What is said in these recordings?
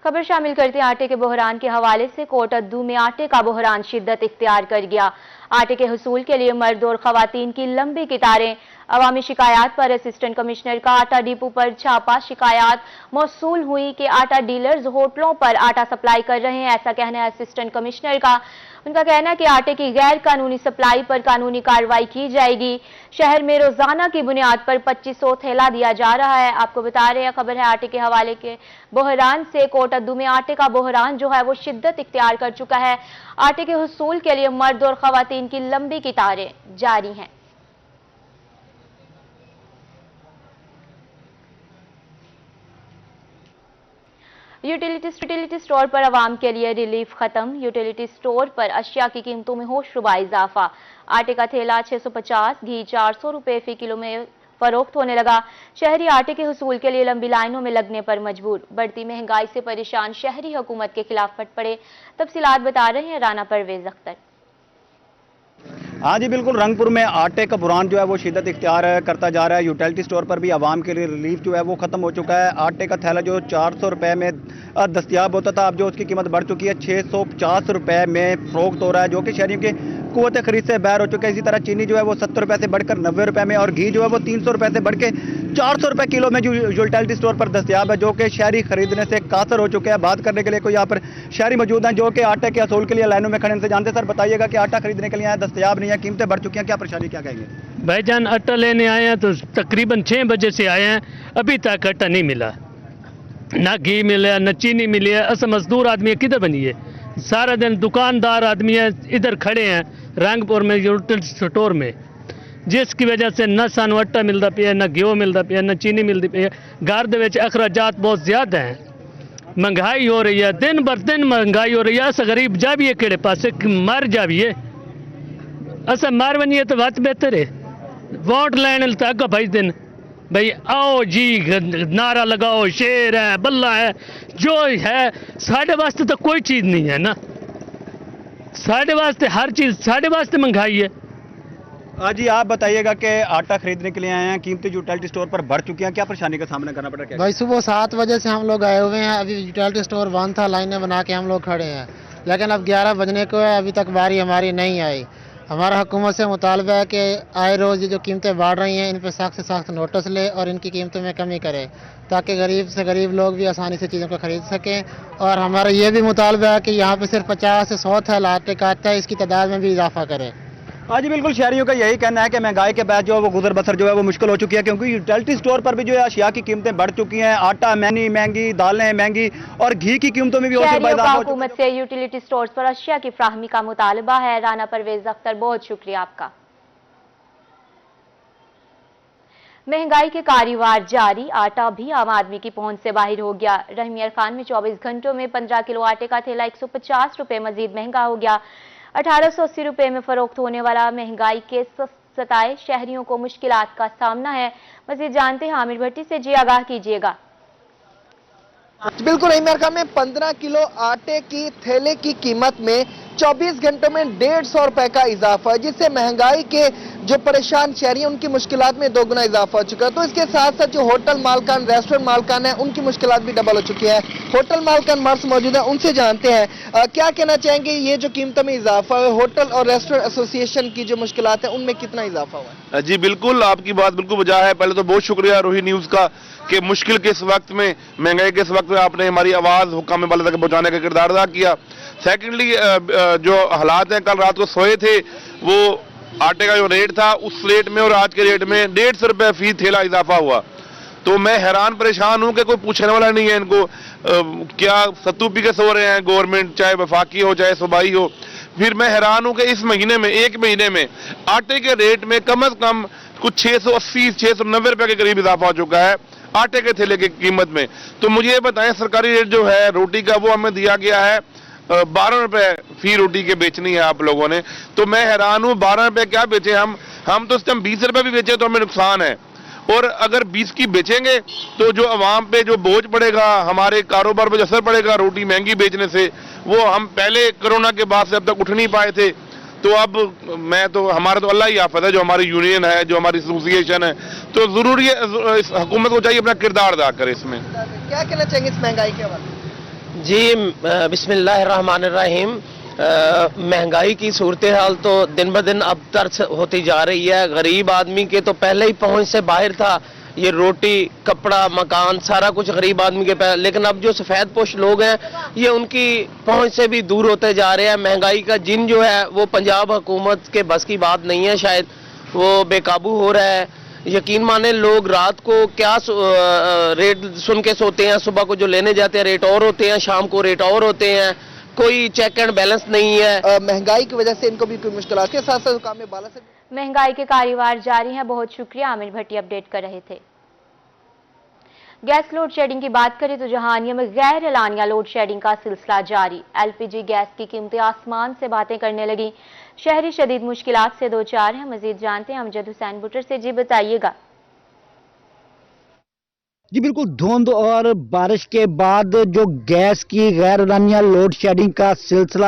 खबर शामिल करते हैं आटे के बहरान के हवाले से। कोटद्दू में आटे का बहरान शिद्दत इख्तियार कर गया। आटे के हुसूल के लिए मर्द और खवातीन की लंबी कतारें। अवामी शिकायत पर असिस्टेंट कमिश्नर का आटा डिपो पर छापा। शिकायत मौसूल हुई कि आटा डीलर्स होटलों पर आटा सप्लाई कर रहे हैं, ऐसा कहना है असिस्टेंट कमिश्नर का। उनका कहना है कि आटे की गैर कानूनी सप्लाई पर कानूनी कार्रवाई की जाएगी। शहर में रोजाना की बुनियाद पर 2500 थैला दिया जा रहा है। आपको बता रहे हैं, खबर है आटे के हवाले के बहरान से। कोटद्दू में आटे का बहरान जो है वो शिद्दत इख्तियार कर चुका है। आटे के हुसूल के लिए मर्द और खवातीन की लंबी कतारें जारी हैं। यूटिलिटी स्टोर पर आवाम के लिए रिलीफ खत्म। यूटिलिटी स्टोर पर अशिया की कीमतों में होशरुबा इजाफा। आटे का थैला 650, घी 400 रुपए फी किलो में फरोख्त होने लगा। शहरी आटे के हुसूल के लिए लंबी लाइनों में लगने पर मजबूर। बढ़ती महंगाई से परेशान शहरी हुकूमत के खिलाफ फट पड़े। तफसीलात बता रहे हैं राना परवेज अख्तर। हाँ जी बिल्कुल, रंगपुर में आटे का बुरान जो है वो शिद्दत इख्तियार करता जा रहा है। यूटिलिटी स्टोर पर भी आवाम के लिए रिलीफ जो है वो ख़त्म हो चुका है। आटे का थैला जो 400 रुपये में दस्तियाब होता था, अब जो उसकी कीमत बढ़ चुकी है 650 रुपये में फरोख्त हो रहा है, जो कि शहरियों की कुव्वत खरीद से बाहर हो चुका है। इसी तरह चीनी जो है वो 70 रुपये से बढ़कर 90 रुपये में, और घी जो है वो 300 रुपये से बढ़ के 400 रुपये किलो में जो यूटिलिटी स्टोर पर दस्तियाब है, जो कि शहरी खरीदने से कासर हो चुके हैं। बात करने के लिए कोई यहाँ पर शहरी मौजूद हैं जो कि आटे के हसूल के लिए लाइनों में खड़े हैं। जानते सर, बताइएगा कि आटा खरीदने के लिए आए, दस्तियाब नहीं है, कीमतें बढ़ चुकी हैं, क्या परेशानी, क्या कहेंगे? भाईजान आटा लेने आए हैं तो तकरीबन 6 बजे से आए हैं, अभी तक आटा नहीं मिला, ना घी मिला, ना चीनी मिली है। अस मजदूर आदमी है, किधर बनिए? सारा दिन दुकानदार आदमी है इधर खड़े हैं रंगपुर में यूटिलिटी स्टोर में, जिसकी वजह से न सानू आटा मिलता पिया, न घ्यो मिलता पिया, न चीनी मिलती पी। घर दे विच अखराजात बहुत ज्यादा हैं, महंगाई हो रही है, दिन बर दिन महंगाई हो रही है। अस गरीब जाविए केड़े पासे, मर जाविए, अस मर बनिए तो बात बेहतर है। वोट लेने तक भाई दिन भाई आओ जी, नारा लगाओ, शेर है, बल्ला है, जो है साढ़े वास्ते तो कोई चीज नहीं है ना। साढ़े वास्ते हर चीज, साढ़े वास्ते महंगाई है। हाँ जी, आप बताइएगा कि आटा खरीदने के लिए आए हैं, कीमतें यूटिलिटी स्टोर पर बढ़ चुकी हैं, क्या परेशानी का सामना करना पड़ रहा है? भाई सुबह 7 बजे से हम लोग आए हुए हैं, अभी यूटिलिटी स्टोर बंद था, लाइनें बना के हम लोग खड़े हैं, लेकिन अब 11 बजने को है, अभी तक बारी हमारी नहीं आई। हमारा हुकूमत से मुतालबा है कि आए रोज़ जो कीमतें बढ़ रही हैं इन पर सख्त से सख्त नोटिस ले और इनकी कीमतों में कमी करे, ताकि गरीब से गरीब लोग भी आसानी से चीज़ों को खरीद सकें। और हमारा ये भी मुतालबा है कि यहाँ पे सिर्फ 50 से 100 थैला आटे का आता है, इसकी तादाद में भी इजाफा करे। हाँ जी बिल्कुल, शहरियों का यही कहना है कि महंगाई के बाद जो है वो गुजर बसर जो है वो मुश्किल हो चुकी है, क्योंकि यूटिलिटी स्टोर पर भी जो है अशिया की कीमतें बढ़ चुकी हैं। आटा महंगी, दालें महंगी, और घी की कीमतों में भी हुकूमत से यूटिलिटी स्टोर पर अशिया की फ्राहमी का मुतालबा है। राना परवेज अख्तर, बहुत शुक्रिया आपका। महंगाई के कारोबार जारी, आटा भी आम आदमी की पहुंच से बाहर हो गया। रहमियर खान में 24 घंटों में 15 किलो आटे का थैला 150 रुपए मजीद महंगा हो गया। 1880 रुपए में फरोख्त होने वाला महंगाई के सताए शहरियों को मुश्किलात का सामना है। मजीद जानते हैं आमिर भट्टी से, जी आगाह कीजिएगा। बिल्कुल, रहमियर खान में 15 किलो आटे की थैले की कीमत में 24 घंटों में 150 रुपए का इजाफा है, जिससे महंगाई के जो परेशान शहरी हैं उनकी मुश्किलात में 2 गुना इजाफा हो चुका है। तो इसके साथ साथ जो होटल मालकान, रेस्टोरेंट मालकान है, उनकी मुश्किलात भी डबल हो चुकी है। होटल मालकान मर्स मौजूद है, उनसे जानते हैं क्या कहना चाहेंगे, ये जो कीमतों में इजाफा है, होटल और रेस्टोरेंट एसोसिएशन की जो मुश्किलात है उनमें कितना इजाफा हुआ है? जी बिल्कुल, आपकी बात बिल्कुल वजह है। पहले तो बहुत शुक्रिया रोही न्यूज का कि मुश्किल के इस वक्त में, महंगाई के इस वक्त में आपने हमारी आवाज हुक्काम वाले तक पहुंचाने का किरदार अदा किया। सेकेंडली, जो हालात हैं, कल रात को सोए थे, वो आटे का जो रेट था उस रेट में और आज के रेट में 150 रुपए फी थैला इजाफा हुआ। तो मैं हैरान परेशान हूं कि कोई पूछने वाला नहीं है इनको, क्या सत्तू पी के सो रहे हैं गवर्नमेंट, चाहे वफाकी हो चाहे सूबाई हो। फिर मैं हैरान हूं कि इस महीने में, एक महीने में आटे के रेट में कम से कम कुछ 680-690 रुपए के करीब इजाफा हो चुका है आटे के थैले की कीमत में। तो मुझे ये बताएं, सरकारी रेट जो है रोटी का वो हमें दिया गया है 12 रुपए फी रोटी के बेचनी है आप लोगों ने। तो मैं हैरान हूं, 12 रुपए क्या बेचे हम तो इस टाइम 20 रुपए भी बेचे तो हमें नुकसान है। और अगर 20 की बेचेंगे तो जो आवाम पे जो बोझ पड़ेगा, हमारे कारोबार पर जो असर पड़ेगा रोटी महंगी बेचने से, वो हम पहले कोरोना के बाद से अब तक उठ नहीं पाए थे। तो अब मैं तो, हमारा तो अल्लाह ही आफत है, जो हमारी यूनियन है, जो हमारी एसोसिएशन है, तो जरूरी है इस हुकूमत को चाहिए अपना किरदार अदा करे। इसमें क्या कहना चाहेंगे इस महंगाई के हवाले? جی بسم اللہ الرحمن الرحیم. مہنگائی کی صورتحال تو دن بدن اب ترس ہوتی جا رہی ہے. غریب آدمی کے تو پہلے ہی پہنچ سے باہر تھا. یہ روٹی کپڑا مکان سارا کچھ غریب آدمی کے پاس, لیکن اب جو سفید پوش لوگ ہیں یہ ان کی پہنچ سے بھی دور ہوتے جا رہے ہیں. مہنگائی کا جن جو ہے وہ پنجاب حکومت کے بس کی بات نہیں ہے, شاید وہ بے قابو ہو رہا ہے. یقین مانے لوگ رات کو کیا ریٹ سن کے سوتے ہیں, صبح کو جو لینے جاتے ہیں ریٹ اور ہوتے ہیں, شام کو ریٹ اور ہوتے ہیں, کوئی چیک اینڈ بیلنس نہیں ہے. مہنگائی کی وجہ سے ان کو بھی کوئی مشکلات کے ساتھ ساتھ حکام بالا سے مہنگائی کے کاروبار جاری ہیں. بہت شکریہ, عامر بھٹی اپڈیٹ کر رہے تھے. گیس لوڈ شیڈنگ کی بات کریں تو جہانیہ میں غیر اعلانیہ لوڈ شیڈنگ کا سلسلہ جاری. ایل پی جی گیس کی قیمتیں آسمان سے باتیں کرنے لگی. شہری شدید مشکلات سے دوچار ہیں. مزید جانتے ہیں امجد حسین بٹر سے. جی بتائیے گا. جی بالکل, دھند اور بارش کے بعد جو گیس کی غیر اعلانیہ لوڈ شیڈنگ کا سلسلہ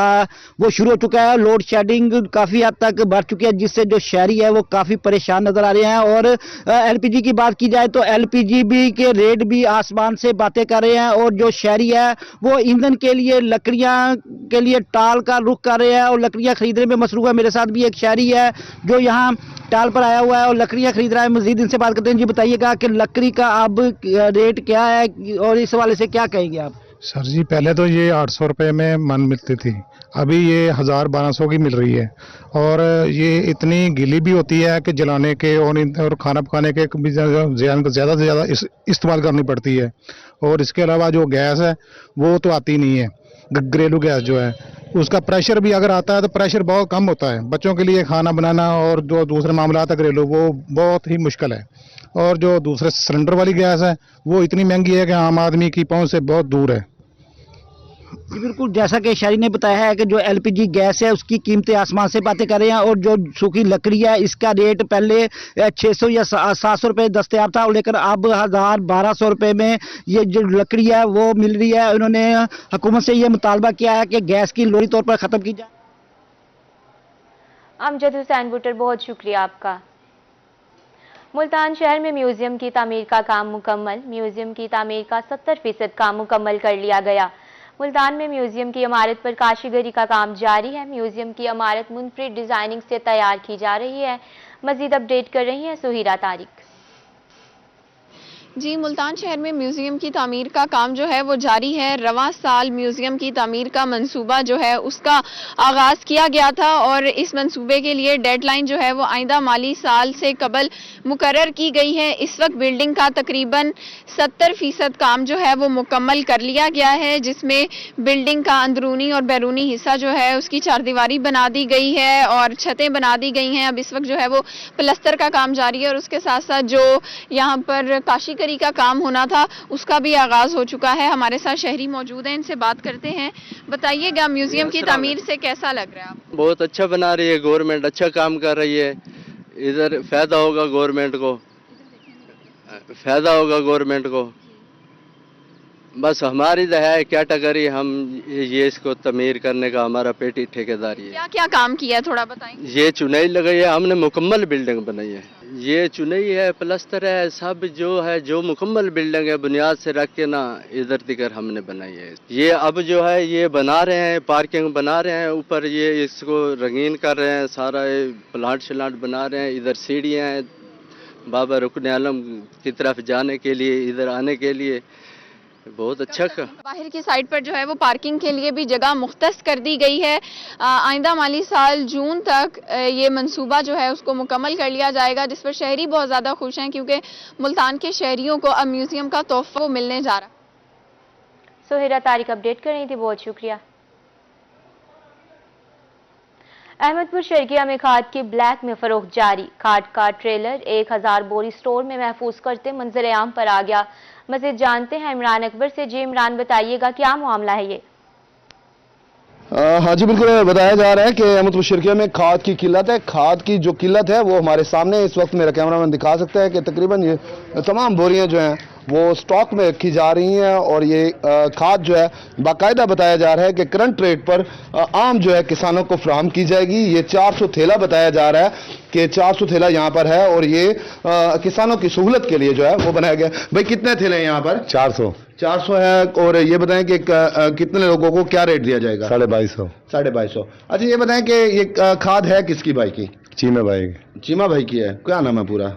وہ شروع ہو چکا ہے. لوڈ شیڈنگ کافی حد تک بڑھ چکی ہے جس سے جو شہری ہے وہ کافی پریشان نظر آ رہے ہیں. اور ایل پی جی کی بات کی جائے تو ایل پی جی بھی کے ریٹ بھی آسمان سے باتیں کر رہے ہیں. اور جو شہری ہے وہ ایندھن کے لیے لکڑیاں کے لیے ٹال کا رخ کر رہے ہیں اور لکڑیاں خریدنے میں مصروف ہے. میرے ساتھ بھی ایک شہری ہے جو یہاں ٹال پر آیا ہوا ہے اور لکڑیاں خرید رہا ہے. مزید ان سے بات کرتے ہیں. جی بتائیے گا کہ لکڑی کا اب ریٹ کیا ہے اور اس حوالے سے کیا کہیں گے آپ؟ سر جی پہلے تو یہ 800 روپے میں من ملتی تھی, ابھی یہ 1000-1200 کی مل رہی ہے. اور یہ اتنی گیلی بھی ہوتی ہے کہ جلانے کے اور کھانا پکانے کے بھی زیادہ سے زیادہ استعمال کرنی پڑتی ہے. اور اس کے علاوہ جو گیس ہے وہ تو آتی نہیں ہے. گھریلو گیس جو ہے اس کا پریشر بھی اگر آتا ہے تو پریشر بہت کم ہوتا ہے. بچوں کے لیے کھانا بنانا اور جو دوسرے معاملات ہے گھریلو وہ بہت ہی مشکل ہے. اور جو دوسرے سلنڈر والی گیس ہے وہ اتنی مہنگی ہے کہ عام آدمی کی پہنچ سے بہت دور ہے. جی بالکل, جیسا کہ شہری نے بتایا ہے کہ جو ایل پی جی گیس ہے اس کی قیمتیں آسمان سے باتیں کر رہے ہیں. اور جو سوکھی لکڑی ہے اس کا ریٹ پہلے 600 یا 700 روپے دستیاب تھا, لیکن اب 1000-1200 روپے میں یہ جو لکڑی ہے وہ مل رہی ہے. انہوں نے حکومت سے یہ مطالبہ کیا ہے کہ گیس کی لوری طور پر ختم کی جائے. امجد حسین بٹر بہت شکریہ آپ کا. ملتان شہر میں میوزیم کی تعمیر کا کام مکمل. میوزیم کی تعمیر کا 70% کام مکمل کر لیا گیا. ملتان میں میوزیم کی عمارت پر کاشیگری کا کام جاری ہے. میوزیم کی عمارت منفرد ڈیزائننگ سے تیار کی جا رہی ہے. مزید اپڈیٹ کر رہی ہیں سہیرہ طارق. جی ملتان شہر میں میوزیم کی تعمیر کا کام جو ہے وہ جاری ہے. رواں سال میوزیم کی تعمیر کا منصوبہ جو ہے اس کا آغاز کیا گیا تھا اور اس منصوبے کے لیے ڈیڈ لائن جو ہے وہ آئندہ مالی سال سے قبل مقرر کی گئی ہے. اس وقت بلڈنگ کا تقریباً 70% کام جو ہے وہ مکمل کر لیا گیا ہے, جس میں بلڈنگ کا اندرونی اور بیرونی حصہ جو ہے اس کی چاردیواری بنا دی گئی ہے اور چھتیں بنا دی گئی ہیں. اب اس وقت جو ہے وہ پلستر کا کام جاری ہے اور اس کے ساتھ ساتھ جو یہاں پر کاشی کا کام ہونا تھا اس کا بھی آغاز ہو چکا ہے. ہمارے ساتھ شہری موجود ہیں, ان سے بات کرتے ہیں. بتائیے گا میوزیم کی تعمیر سے کیسا لگ رہا ہے آپ؟ بہت اچھا بنا رہی ہے گورنمنٹ, اچھا کام کر رہی ہے. ادھر فائدہ ہوگا گورنمنٹ کو, فائدہ ہوگا گورنمنٹ کو. بس ہماری ہے کیٹیگری, ہم یہ اس کو تعمیر کرنے کا ہمارا پیٹی ٹھیکیداری ہے. کیا کیا کام کیا ہے تھوڑا بتائیں. یہ چنائی لگائی ہے, ہم نے مکمل بلڈنگ بنائی ہے. یہ چنائی ہے, پلستر ہے, سب جو ہے جو مکمل بلڈنگ ہے بنیاد سے رکھ کے نا ادھر تک ہم نے بنائی ہے. یہ اب جو ہے یہ بنا رہے ہیں, پارکنگ بنا رہے ہیں اوپر, یہ اس کو رنگین کر رہے ہیں, سارا پلانٹ شلانٹ بنا رہے ہیں. ادھر سیڑھیاں ہیں بابا رکن عالم کی طرف جانے کے لیے, ادھر آنے کے لیے. بہت اچھا. باہر کی سائڈ پر جو ہے وہ پارکنگ کے لیے بھی جگہ مختص کر دی گئی ہے. آئندہ مالی سال جون تک یہ منصوبہ جو ہے اس کو مکمل کر لیا جائے گا, جس پر شہری بہت زیادہ خوش ہیں کیونکہ ملتان کے شہریوں کو اب میوزیم کا تحفہ ملنے جا رہا. سہیرہ طارق اپڈیٹ کر رہی تھی, بہت شکریہ. احمد پور شرقیہ میں کھاد کی بلیک میں فروخت جاری. کھاد کا ٹریلر 1000 بوری سٹور میں محفوظ کرتے منظر عام پر آ گیا. مزید جانتے ہیں عمران اکبر سے. جی عمران بتائیے گا کیا معاملہ ہے یہ؟ ہاں جی بالکل, بتایا جا رہا ہے کہ احمد پور شرقیہ میں کھاد کی قلت ہے. کھاد کی جو قلت ہے وہ ہمارے سامنے اس وقت میرا کیمرہ مین دکھا سکتا ہے کہ تقریباً یہ تمام بوریاں جو ہیں वो स्टॉक में रखी जा रही हैं और ये खाद जो है बाकायदा बताया जा रहा है कि करंट रेट पर आम जो है किसानों को फराहम की जाएगी। ये 400 थैला बताया जा रहा है कि 400 थैला यहाँ पर है और ये किसानों की सहूलत के लिए जो है वो बनाया गया। भाई कितने थैले हैं यहाँ पर? 400 है। और ये बताएं कि कितने लोगों को क्या रेट दिया जाएगा? 2250। अच्छा ये बताएं कि ये खाद है किसकी भाई की? चीमा भाई की है। क्या नाम है पूरा?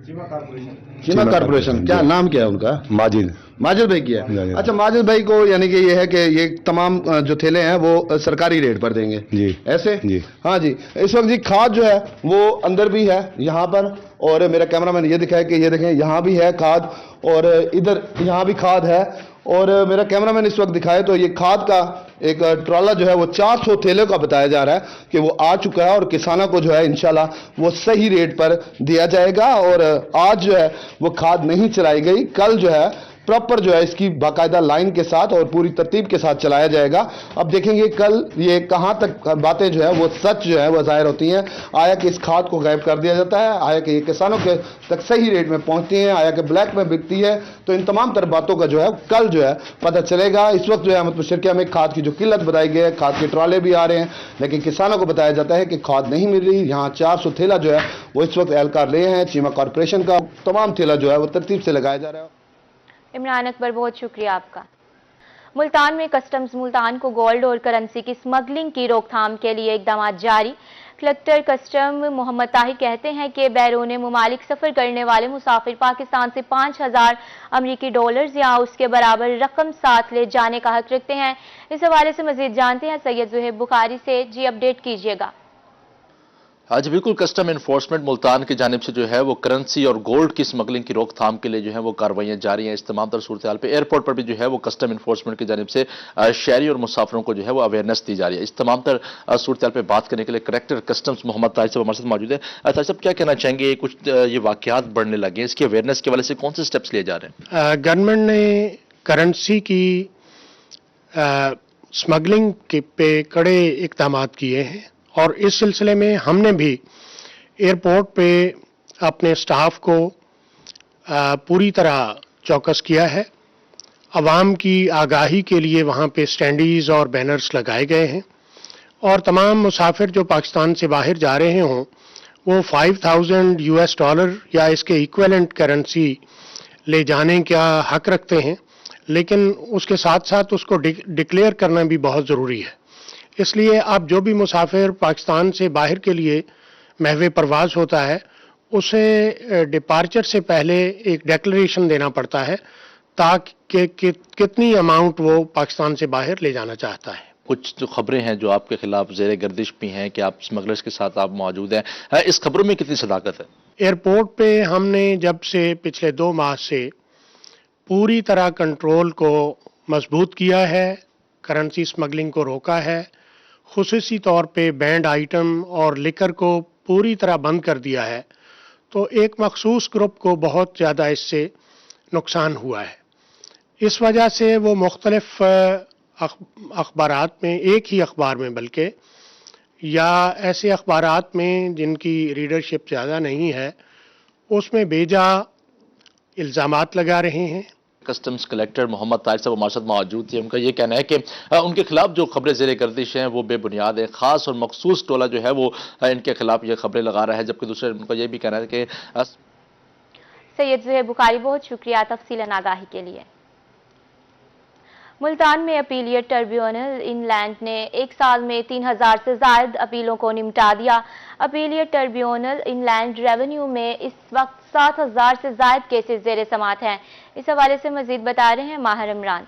चीमा कारपोरेशन। क्या नाम क्या है उनका? माजिद भाई की है। अच्छा माजिद भाई को यानी कि ये है कि ये तमाम जो थैले हैं वो सरकारी रेट पर देंगे जी, ऐसे जी? हाँ जी। इस वक्त जी खाद जो है वो अंदर भी है यहाँ पर, और मेरा कैमरामैन ये दिखाए कि ये देखें यहाँ भी है खाद और इधर यहाँ भी खाद है, और मेरा कैमरामैन इस वक्त दिखाए तो ये खाद का एक ट्रॉला जो है वो 400 थैले का बताया जा रहा है कि वो आ चुका है और किसानों को जो है इंशाल्लाह वो सही रेट पर दिया जाएगा। और आज जो है वो खाद नहीं चलाई गई, कल जो है प्रॉपर जो है इसकी बाकायदा लाइन के साथ और पूरी तरतीब के साथ चलाया जाएगा। अब देखेंगे कल ये कहां तक बातें जो है वो सच जो है वो जाहिर होती हैं। आया कि इस खाद को गायब कर दिया जाता है, आया कि ये किसानों के तक सही रेट में पहुंचती है, आया कि ब्लैक में बिकती है, तो इन तमाम तरह बातों का जो है कल जो है पता चलेगा। इस वक्त जो है अहमदपुर शर्किया में खाद की जो किल्लत बताई गई है, खाद के ट्राले भी आ रहे हैं, लेकिन किसानों को बताया जाता है कि खाद नहीं मिल रही। यहाँ 400 थैला जो है वो इस वक्त एहलकार ले हैं चीमा कॉरपोरेशन का, तमाम थैला जो है वो तरतीब से लगाया जा रहा है। इमरान अकबर, बहुत शुक्रिया आपका। मुल्तान में कस्टम्स मुल्तान को गोल्ड और करेंसी की स्मगलिंग की रोकथाम के लिए इकदाम जारी। कलेक्टर कस्टम मोहम्मद ताहिर कहते हैं कि बैरून मुमालिक सफ़र करने वाले मुसाफिर पाकिस्तान से 5000 अमरीकी डॉलर्स या उसके बराबर रकम साथ ले जाने का हक रखते हैं। इस हवाले से मजीद जानते हैं सैयद ज़ुहैब बुखारी से। जी अपडेट कीजिएगा। आज बिल्कुल कस्टम इन्फोर्समेंट मुल्तान की जानिब से जो है वो करेंसी और गोल्ड की स्मगलिंग की रोकथाम के लिए जो है वो कार्रवाइयां जारी हैं। इस तमाम तर सूरत हाल पे एयरपोर्ट पर भी जो है वो कस्टम इन्फोर्समेंट की जानिब से शहरी और मुसाफिरों को जो है वो अवेयरनेस दी जा रही है। इस तमाम तर सूरत हाल पे बात करने के लिए कलेक्टर कस्टम्स मोहम्मद ताहिर साहब हमारे साथ मौजूद है। ताहिर साहब, क्या कहना चाहेंगे? कुछ ये वाकयात बढ़ने लगे, इसकी अवेयरनेस के वाले से कौन से स्टेप्स लिए जा रहे हैं? गवर्नमेंट ने करेंसी की स्मगलिंग पे कड़े इक़दाम किए हैं और इस सिलसिले में हमने भी एयरपोर्ट पे अपने स्टाफ को पूरी तरह चौकस किया है। अवाम की आगाही के लिए वहाँ पे स्टैंडीज़ और बैनर्स लगाए गए हैं और तमाम मुसाफिर जो पाकिस्तान से बाहर जा रहे हों वो $5000 या इसके इक्विवेलेंट करेंसी ले जाने का हक रखते हैं, लेकिन उसके साथ साथ उसको डिक्लेयर करना भी बहुत ज़रूरी है। इसलिए अब जो भी मुसाफिर पाकिस्तान से बाहर के लिए महवे परवाज होता है उसे डिपार्चर से पहले एक डिक्लेरेशन देना पड़ता है ताकि कितनी अमाउंट वो पाकिस्तान से बाहर ले जाना चाहता है। कुछ जो खबरें हैं जो आपके खिलाफ ज़ेरे गर्दिश भी हैं कि आप स्मगलर्स के साथ आप मौजूद हैं, इस खबरों में कितनी सदाकत है? एयरपोर्ट पे हमने जब से पिछले 2 माह से पूरी तरह कंट्रोल को मजबूत किया है, करेंसी स्मगलिंग को रोका है, खुसूसी तौर पे बैंड आइटम और लिकर को पूरी तरह बंद कर दिया है, तो एक मखसूस ग्रुप को बहुत ज़्यादा इससे नुकसान हुआ है। इस वजह से वो मुख्तलिफ अखबारात में, एक ही अखबार में बल्कि, या ऐसे अखबारात में जिनकी रीडरशिप ज़्यादा नहीं है, उसमें बेजा इल्ज़ामात लगा रहे हैं। कस्टम्स कलेक्टर मोहम्मद ताहिर साहब हमारे साथ मौजूद थे। उनका ये कहना है कि उनके खिलाफ जो खबरें ज़ेरे गर्दिश हैं वो बेबुनियाद है, खास और मखसूस टोला जो है वो इनके खिलाफ ये खबरें लगा रहा है, जबकि दूसरे उनका ये भी कहना है कि सैयद ज़ुहैब बुखारी, बहुत शुक्रिया तफसीलन आगाही के लिए। मुल्तान में अपीलियट ट्रिब्यूनल इंग्लैंड ने 1 साल में 3000 से ज़ायद अपीलों को निपटा दिया। अपीलियट ट्रिब्यूनल इंग्लैंड रेवेन्यू में इस वक्त 7000 से ज़ायद केसेस ज़ेरे समात हैं। इस हवाले से मजीद बता रहे हैं माहिर इमरान।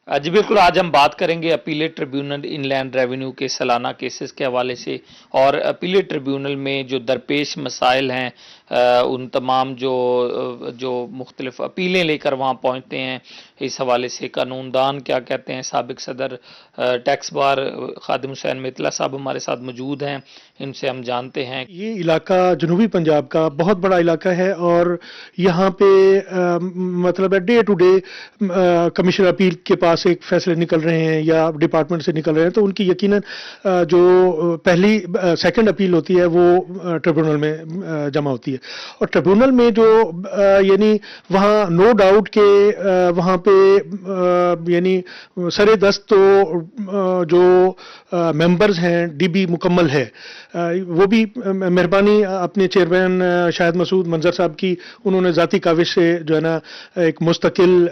जी बिल्कुल, आज हम बात करेंगे अपीलेट ट्रिब्यूनल इनलैंड रेवेन्यू के सालाना केसेस के हवाले से और अपीलेट ट्रिब्यूनल में जो दरपेश मसाइल हैं उन तमाम जो मुख्तलिफ अपीलें लेकर वहाँ पहुँचते हैं, इस हवाले से कानूनदान क्या कहते हैं। साबिक सदर टैक्स बार खादिम हुसैन मितला साहब हमारे साथ मौजूद हैं, इनसे हम जानते हैं। ये इलाका जनूबी पंजाब का बहुत बड़ा इलाका है और यहाँ पे मतलब day to day commission appeal के पास से फैसले निकल रहे हैं या डिपार्टमेंट से निकल रहे हैं तो उनकी यकीनन जो पहली सेकंड अपील होती है वो ट्रिब्यूनल में जमा होती है। और ट्रिब्यूनल में जो यानी वहाँ नो डाउट के वहाँ पे यानी सरे दस्त तो जो मेंबर्स हैं डीबी मुकम्मल है, वो भी मेहरबानी अपने चेयरमैन शाहिद मसूद मंजर साहब की, उन्होंने ज़ाती काविश से जो है ना एक मुस्तकिल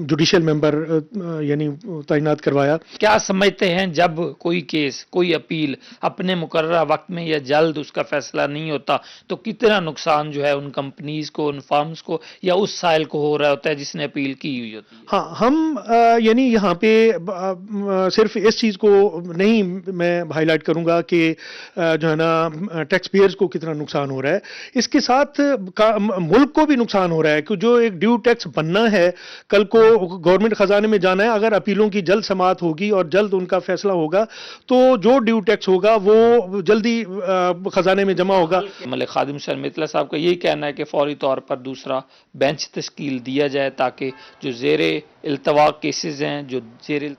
जुडिशियल मेंबर यानी तैनात करवाया। क्या समझते हैं जब कोई केस, कोई अपील अपने मुकर्रर वक्त में या जल्द उसका फैसला नहीं होता तो कितना नुकसान जो है उन कंपनीज को, उन फर्म्स को या उस साइल को हो रहा होता है जिसने अपील की हुई होती है? हाँ, हम यानी यहाँ पे सिर्फ इस चीज़ को नहीं मैं हाईलाइट करूँगा कि जो है ना टैक्स पेयर्स को कितना नुकसान हो रहा है, इसके साथ मुल्क को भी नुकसान हो रहा है कि जो एक ड्यू टैक्स बनना है, कल को गवर्नमेंट खजाने में जाना है, अगर अपीलों की जल्द समाअत होगी और जल्द उनका फैसला होगा तो जो ड्यू टैक्स होगा वो जल्दी खजाने में जमा होगा। मलिक खादिम शर्मितला साहब का यही कहना है कि फौरी तौर पर दूसरा बेंच तश्कील दिया जाए ताकि जो ज़ेरे इल्तवा केसेस हैं, जो ज़ेरे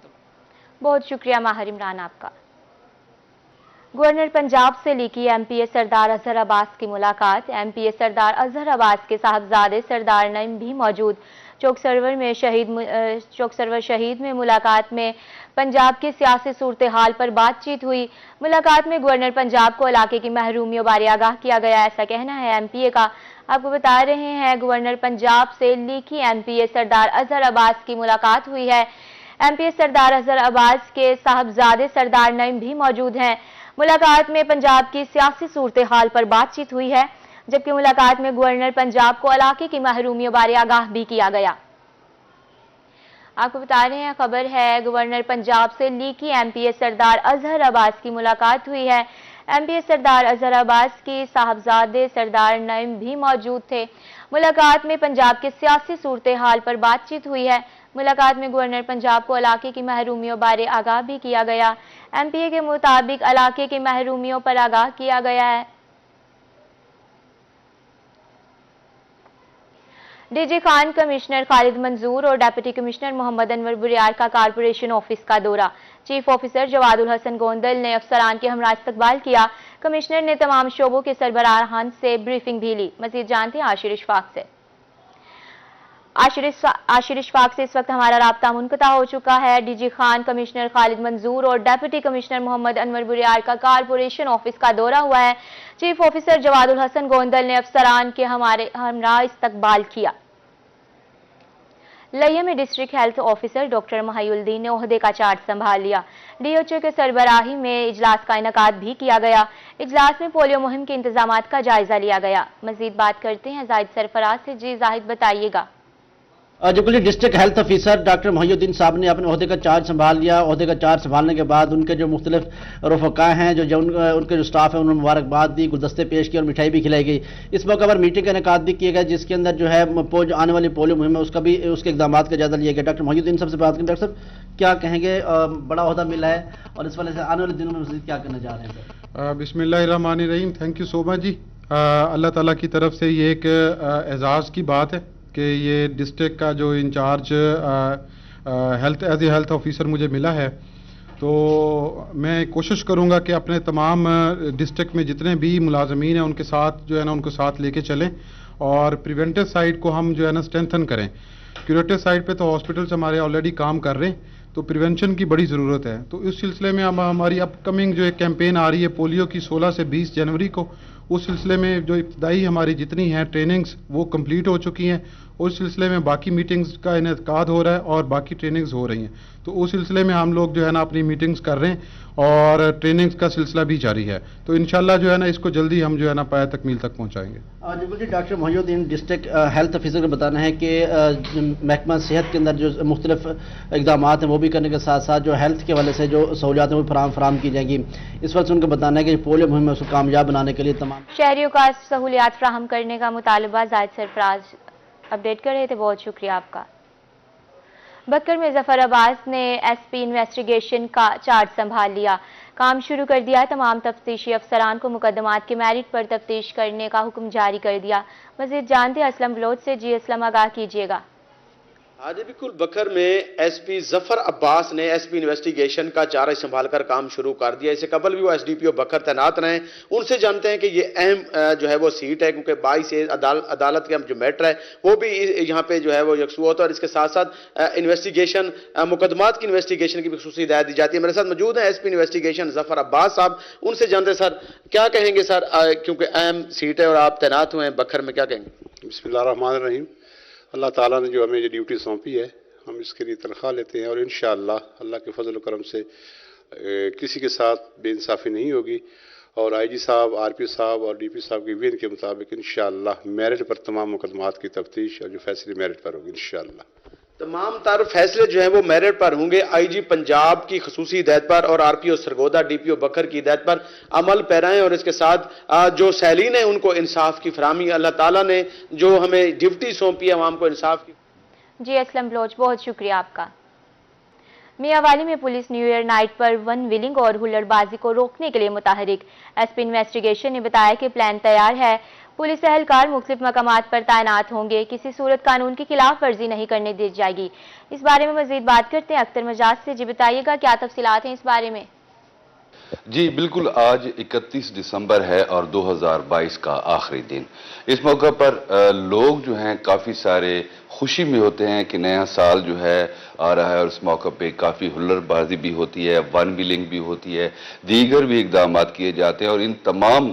बहुत शुक्रिया माहिर इमरान आपका। गवर्नर पंजाब से लिखी एमपीए सरदार अजहर अब्बास की मुलाकात। एमपीए सरदार अजहर अब्बास के साहबजादे सरदार नईम भी मौजूद। चौक सरवर शहीद में मुलाकात में पंजाब की सियासी सूरत हाल पर बातचीत हुई। मुलाकात में गवर्नर पंजाब को इलाके की महरूमियों बारे आगाह किया गया, ऐसा कहना है एमपीए का। आपको बता रहे हैं गवर्नर पंजाब से लिखी एमपीए सरदार अजहर अब्बास की मुलाकात हुई है। एमपीए सरदार अजहर अब्बास के साहबजादे सरदार नईम भी मौजूद हैं। मुलाकात में पंजाब की सियासी सूरत हाल पर बातचीत हुई है, जबकि मुलाकात में गवर्नर पंजाब को इलाके की महरूमियों बारे आगाह भी किया गया। आपको बता रहे हैं खबर है गवर्नर पंजाब से लिखी एमपीए सरदार अजहर अब्बास की मुलाकात हुई है। एमपीए सरदार अजहर अब्बास की साहबजादे सरदार नईम भी मौजूद थे। मुलाकात में पंजाब के सियासी सूरत हाल पर बातचीत हुई है। मुलाकात में गवर्नर पंजाब को इलाके की महरूमियों बारे आगाह भी किया गया। एमपीए के मुताबिक इलाके की महरूमियों पर आगाह किया गया है। डीजी खान कमिश्नर खालिद मंजूर और डिप्टी कमिश्नर मोहम्मद अनवर बुरियार का कारपोरेशन ऑफिस का दौरा। चीफ ऑफिसर जवादुल हसन गोंदल ने अफसरान के हमरा इस्तकबाल किया। कमिश्नर ने तमाम शोबों के सरबराहान से ब्रीफिंग भी ली। मजीद जानते हैं आशिर इशफाक से। आशिर इशफाक से इस वक्त हमारा राब्ता मुनक़ता हो चुका है। डीजी खान कमिश्नर खालिद मंजूर और डिप्टी कमिश्नर मोहम्मद अनवर बुरियार का कारपोरेशन ऑफिस का दौरा हुआ है। चीफ ऑफिसर जवादुल हसन गोंदल ने अफसरान के हमरा इस्तकबाल किया। लैया में डिस्ट्रिक्ट हेल्थ ऑफिसर डॉक्टर महायुद्दीन ने ओहदे का चार्ज संभाल लिया। डीएचओ के सरबराही में इजलास का इनेकाद भी किया गया। इजलास में पोलियो मुहिम के इंतजामात का जायजा लिया गया। मजीद बात करते हैं जाहिद सरफराज से। जी जाहिद, बताइएगा। जी, डिस्ट्रिक्ट हेल्थ ऑफिसर डॉक्टर महायुद्दीन साहब ने अपने ओहदे का चार्ज संभाल लिया। ओहदे का चार्ज संभालने के बाद उनके जो मुख्तलिफ रफ़क़ा हैं, उनके जो स्टाफ है, उन्होंने मुबारकबाद दी, गुलदस्ते पेश किए और मिठाई भी खिलाई गई। इस मौके पर मीटिंग का इनेकाद भी किया गया, जिसके अंदर जो है आने वाली पोलियो मुहिम है उसके इकदाम का जायजा लिया गया। डॉक्टर महायुद्दीन साहब से बात करें। डॉक्टर साहब, क्या कहेंगे, बड़ा ओहदा मिला है और इस वजह से आने वाले दिनों में मज़ीद क्या करने जा रहे हैं? बिस्मिल्लाहिर्रहमानिर्रहीम। थैंक यू सो मच जी। अल्लाह ताला की तरफ से ये एक एजाज़ की बात है कि ये डिस्ट्रिक्ट का जो incharge as a health officer मुझे मिला है, तो मैं कोशिश करूँगा कि अपने तमाम डिस्ट्रिक्ट में जितने भी मुलाजमीन हैं उनके साथ जो है ना उनको साथ लेके चलें और प्रिवेंटिव साइड को हम जो है ना स्ट्रेंथन करें। क्यूरेटिव साइड पे तो हॉस्पिटल्स हमारे ऑलरेडी काम कर रहे हैं, तो प्रिवेंशन की बड़ी ज़रूरत है। तो इस सिलसिले में हमारी अपकमिंग जो एक कैंपेन आ रही है पोलियो की 16 से 20 जनवरी को, उस सिलसिले में जो इब्तदाई हमारी जितनी हैं ट्रेनिंग्स वो कंप्लीट हो चुकी हैं। उस सिलसिले में बाकी मीटिंग्स का इनेकाद हो रहा है और बाकी ट्रेनिंग्स हो रही हैं। तो उस सिलसिले में हम लोग जो है ना अपनी मीटिंग्स कर रहे हैं और ट्रेनिंग्स का सिलसिला भी जारी है। तो इंशाल्लाह जो है ना इसको जल्दी हम जो है ना पाया तकमील तक पहुँचाएंगे। जी, डॉक्टर महायुद्दीन डिस्ट्रिक्ट हेल्थ ऑफिसर का बताना है कि महकमा सेहत के अंदर जो मुख्तलिफ इकदाम हैं वो भी करने के साथ साथ जो हेल्थ के हवाले से जो सहूलियात हैं वो फराहम की जाएंगी। इस वक्त उनका बताना है कि पोलियो मुहिम उसको कामयाब बनाने के लिए तमाम शहरियों का सहूलियात फराहम करने का मुतालबा। जाहिद सरफराज अपडेट कर रहे थे, बहुत शुक्रिया आपका। बकर में जफर अब्बास ने एसपी इन्वेस्टिगेशन का चार्ज संभाल लिया। काम शुरू कर दिया। तमाम तफ्तीशी अफसरान को मुकदमात के मेरिट पर तफ्तीश करने का हुक्म जारी कर दिया। मजीद जानते असलम बलोच से। जी असलम, आगाह कीजिएगा। حاجی بالکل بکر میں ایس پی ظفر عباس نے ایس پی انویسٹیگیشن کا چارج سنبھال کر کام شروع کر دیا. اسے قبل بھی وہ ایس ڈی پی او بکر تعینات رہے ہیں. ان سے جانتے ہیں کہ یہ اہم جو ہے وہ سیٹ ہے کیونکہ 22 عدالت کا جو میٹر ہے وہ بھی یہاں پہ جو ہے وہ یکسو ہوتا ہے اور اس کے ساتھ ساتھ انویسٹیگیشن مقدمات کی انویسٹیگیشن کی بھی خصوصی ہدایت دی جاتی ہے. میرے ساتھ موجود ہیں ایس پی انویسٹیگیشن ظفر عباس صاحب. ان سے جانتے ہیں سر کیا کہیں گے سر کیونکہ اہم سیٹ ہے اور آپ تعینات ہوئے ہیں بکر میں, کیا کہیں گے؟ بسم اللہ الرحمن الرحیم. اللہ تعالیٰ نے جو ہمیں یہ ڈیوٹی سونپی ہے ہم اس کے لیے تنخواہ لیتے ہیں اور انشاءاللہ اللہ کے فضل و کرم سے کسی کے ساتھ بے انصافی نہیں ہوگی اور آئی جی صاحب, آر پی صاحب اور ڈی پی صاحب کی وین کے مطابق انشاءاللہ میرٹ پر تمام مقدمات کی تفتیش اور جو فیصلے میرٹ پر ہوگی انشاءاللہ. تمام تر فیصلے جو ہیں وہ میرٹ پر ہوں گے. آئی جی پنجاب کی خصوصی ہدایت پر اور آر پی او سرگودا, ڈی پی او بکر کی ہدایت پر عمل پیرائیں اور اس کے ساتھ جو سیلین ہیں ان کو انصاف کی فراہمی. اللہ تعالیٰ نے جو ہمیں ڈیوٹی سونپی ہے عوام کو انصاف کی. جی اسلم بلوچ, بہت شکریہ آپ کا. میاں والی میں پولیس نیو ایئر نائٹ پر ون ویلنگ اور ہلڑ بازی کو روکنے کے لیے متحرک. ایس پی انویسٹیگیشن نے بتایا کہ پلان تیار ہے. پولیس اہلکار مختلف مقامات پر تعینات ہوں گے. کسی صورت قانون کی خلاف ورزی نہیں کرنے دی جائے گی. اس بارے میں مزید بات کرتے ہیں اختر مجاز سے. جی بتائیے گا کیا تفصیلات ہیں اس بارے میں؟ جی بالکل, آج 31 دسمبر ہے اور 2022 کا آخری دن. اس موقع پر لوگ جو ہیں کافی سارے خوشی میں ہوتے ہیں کہ نیا سال جو ہے آ رہا ہے اور اس موقع پہ کافی ہلڑ بازی بھی ہوتی ہے, ون ویلنگ بھی ہوتی ہے, دیگر بھی اقدامات کیے جاتے ہیں اور ان تمام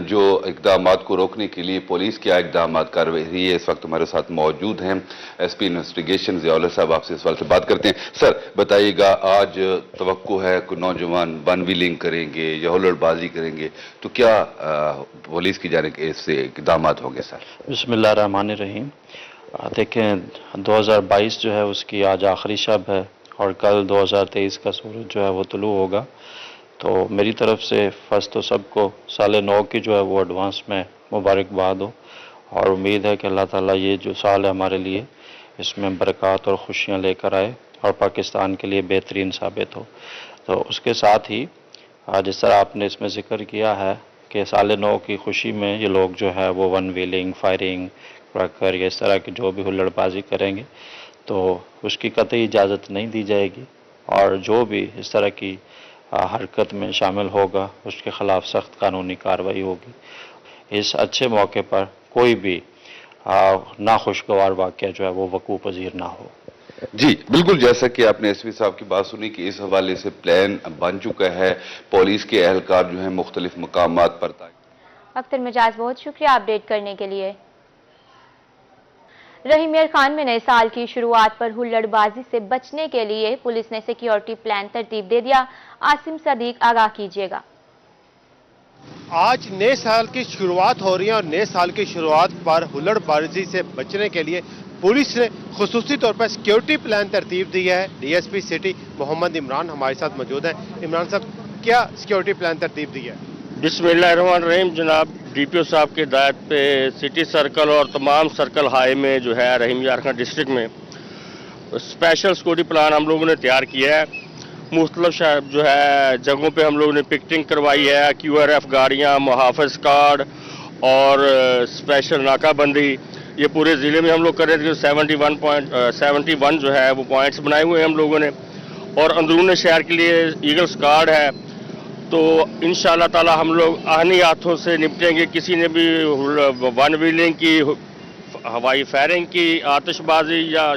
جو اقدامات کو روکنے کے لیے پولیس کیا اقدامات کر رہی ہے. اس وقت ہمارے ساتھ موجود ہیں ایس پی انویسٹیگیشن ضیاء اللہ صاحب. آپ سے اس سوال سے بات کرتے ہیں. سر بتائیے گا, آج توقع ہے کہ نوجوان ون ویلنگ کریں گے یا ہلڑ بازی کریں گے تو کیا پولیس کی جانب سے اقدامات ہوں گے سر؟ بسم اللہ الرحمن الرحیم. دیکھیں 2022 جو ہے اس کی آج آخری شب ہے اور کل 2023 کا سورج جو ہے وہ طلوع ہوگا. تو میری طرف سے فرسٹ تو سب کو سال نو کی جو ہے وہ ایڈوانس میں مبارکباد ہو اور امید ہے کہ اللہ تعالیٰ یہ جو سال ہے ہمارے لیے اس میں برکات اور خوشیاں لے کر آئے اور پاکستان کے لیے بہترین ثابت ہو. تو اس کے ساتھ ہی جس طرح آپ نے اس میں ذکر کیا ہے کہ سال نو کی خوشی میں یہ لوگ جو ہے وہ ون ویلنگ, فائرنگ, کریکر یا اس طرح کی جو بھی ہلڑ بازی کریں گے تو اس کی قطعی اجازت نہیں دی جائے گی اور جو بھی اس طرح کی حرکت میں شامل ہوگا اس کے خلاف سخت قانونی کارروائی ہوگی. اس اچھے موقع پر کوئی بھی ناخوشگوار واقعہ جو ہے وہ وقوع پذیر نہ ہو. جی بالکل, جیسا کہ آپ نے ایس پی صاحب کی بات سنی کہ اس حوالے سے پلان بن چکا ہے. پولیس کے اہلکار جو ہیں مختلف مقامات پر. اختر مجاز, بہت شکریہ اپڈیٹ کرنے کے لیے. رحیم یار خان میں نئے سال کی شروعات پر ہلڑ بازی سے بچنے کے لیے پولیس نے سیکیورٹی پلان ترتیب دے دیا. عاصم صدیق آگاہ کیجیے گا. آج نئے سال کی شروعات ہو رہی ہے اور نئے سال کی شروعات پر ہلڑ بازی سے بچنے کے لیے پولیس نے خصوصی طور پر سیکیورٹی پلان ترتیب دی ہے. ڈی ایس پی سٹی محمد عمران ہمارے ساتھ موجود ہیں. عمران صاحب, کیا سیکیورٹی پلان ترتیب دی ہے؟ بسم اللہ الرحمن الرحیم. جناب ڈی پی او صاحب کی ہدایت پہ سٹی سرکل اور تمام سرکل ہائی میں جو ہے رحیم یار خان ڈسٹرکٹ میں اسپیشل سیکورٹی پلان ہم لوگوں نے تیار کیا ہے. مختلف جو ہے جگہوں پہ ہم لوگوں نے پکٹنگ کروائی ہے. کیو آر ایف گاڑیاں, محافظ کارڈ اور اسپیشل ناکہ بندی یہ پورے ضلع میں ہم لوگ کر رہے تھے. 71 جو ہے وہ پوائنٹس بنائے ہوئے ہیں ہم لوگوں نے اور اندرون شہر کے لیے ایگلس کارڈ ہے. تو انشاءاللہ تعالی ہم لوگ آہنی ہاتھوں سے نپٹیں گے. کسی نے بھی ون ویلنگ کی, ہوائی فائرنگ کی, آتش بازی یا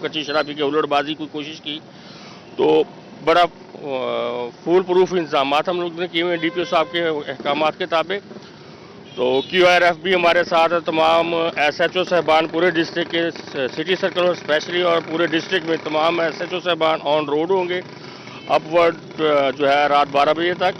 کچی شرابی کی ہلڑ بازی کی کوشش کی تو بڑا فول پروف انتظامات ہم لوگ نے کیے ہوئے ہیں ڈی پی او صاحب کے احکامات کے تابع. تو کیو آر ایف بھی ہمارے ساتھ ہے. تمام ایس ایچ او صاحبان پورے ڈسٹرکٹ کے سٹی سرکل اور اسپیشلی اور پورے ڈسٹرکٹ میں تمام ایس ایچ او صاحبان آن روڈ ہوں گے اپ ورڈ جو ہے رات 12 بجے تک.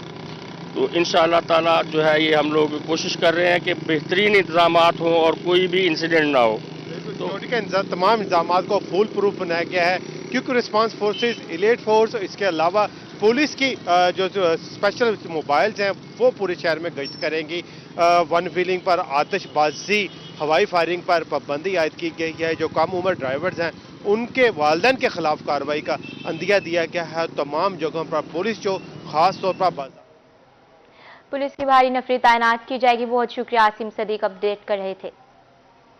تو انشاءاللہ تعالی جو ہے یہ ہم لوگ کوشش کر رہے ہیں کہ بہترین انتظامات ہوں اور کوئی بھی انسیڈنٹ نہ ہو. سیکورٹی کے تمام انتظامات کو فول پروف بنایا گیا ہے کیونکہ ریسپانس فورسز, ایلیٹ فورس, اس کے علاوہ پولیس کی جو اسپیشل موبائلز ہیں وہ پورے شہر میں گشت کریں گی. ون ویلنگ پر, آتش بازی, ہوائی فائرنگ پر پابندی عائد کی گئی ہے. جو کم عمر ڈرائیورز ہیں ان کے والدین کے خلاف کارروائی کا عندیہ دیا گیا ہے. تمام جگہوں پر پولیس جو خاص طور پر پولیس کی بھاری نفری تعینات کی جائے گی. بہت شکریہ عاصم صدیق, اپڈیٹ کر رہے تھے.